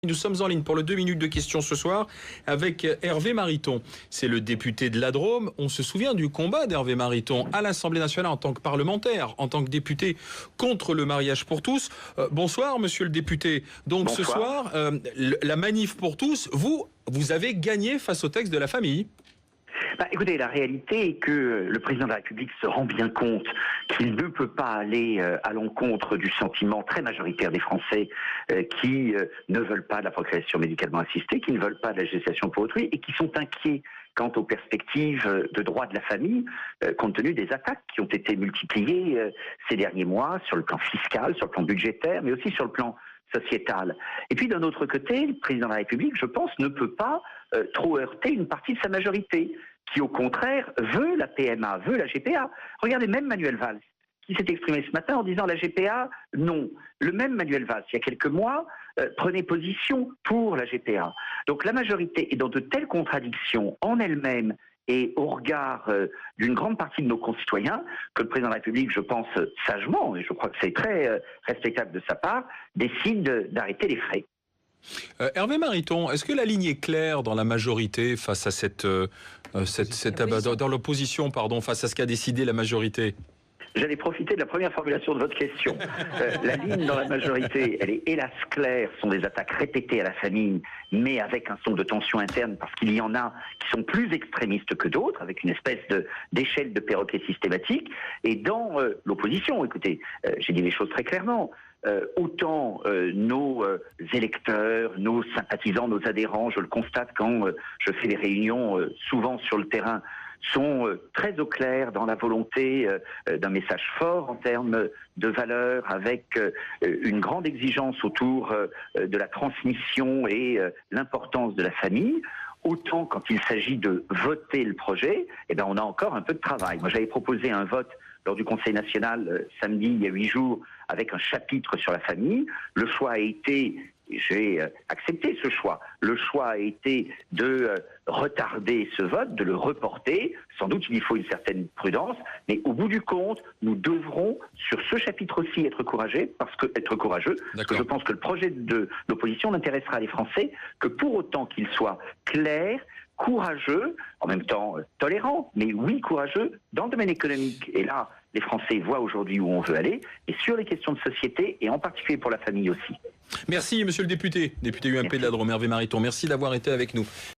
Nous sommes en ligne pour le 2 minutes de questions ce soir avec Hervé Mariton. C'est le député de la Drôme. On se souvient du combat d'Hervé Mariton à l'Assemblée nationale en tant que parlementaire, en tant que député contre le mariage pour tous. Bonsoir, monsieur le député. Donc bonsoir. Ce soir, la manif pour tous, vous avez gagné face au texte de la famille. Écoutez, la réalité est que le président de la République se rend bien compte qu'il ne peut pas aller à l'encontre du sentiment très majoritaire des Français qui ne veulent pas de la procréation médicalement assistée, qui ne veulent pas de la gestation pour autrui et qui sont inquiets quant aux perspectives de droit de la famille, compte tenu des attaques qui ont été multipliées ces derniers mois sur le plan fiscal, sur le plan budgétaire, mais aussi sur le plan sociétal. Et puis d'un autre côté, le président de la République, je pense, ne peut pas trop heurter une partie de sa majorité, qui au contraire veut la PMA, veut la GPA. Regardez, même Manuel Valls, qui s'est exprimé ce matin en disant la GPA, non. Le même Manuel Valls, il y a quelques mois, prenait position pour la GPA. Donc la majorité est dans de telles contradictions en elle-même et au regard d'une grande partie de nos concitoyens, que le président de la République, je pense sagement, et je crois que c'est très respectable de sa part, décide d'arrêter les frais. Hervé Mariton, est-ce que la ligne est claire dans la majorité face à dans l'opposition, pardon, face à ce qu'a décidé la majorité ? J'allais profiter de la première formulation de votre question. La ligne dans la majorité, elle est hélas claire, ce sont des attaques répétées à la famille, mais avec un son de tension interne, parce qu'il y en a qui sont plus extrémistes que d'autres, avec une espèce d'échelle de perroquet systématique. Et dans l'opposition, écoutez, j'ai dit les choses très clairement, autant nos électeurs, nos sympathisants, nos adhérents, je le constate quand je fais des réunions souvent sur le terrain, sont très au clair dans la volonté d'un message fort en termes de valeurs, avec une grande exigence autour de la transmission et l'importance de la famille. Autant quand il s'agit de voter le projet, on a encore un peu de travail. Moi, j'avais proposé un vote lors du Conseil national samedi, il y a 8 jours, avec un chapitre sur la famille. Le choix a été, j'ai accepté ce choix, le choix a été de retarder ce vote, de le reporter. Sans doute il faut une certaine prudence, mais au bout du compte, nous devrons sur ce chapitre-ci être courageux, parce que je pense que le projet de l'opposition n'intéressera les Français que pour autant qu'il soit clair, courageux, en même temps tolérant, mais oui courageux dans le domaine économique. Et là, les Français voient aujourd'hui où on veut aller, et sur les questions de société, et en particulier pour la famille aussi. Merci, monsieur le député UMP de la Drôme, Hervé Mariton. Merci d'avoir été avec nous.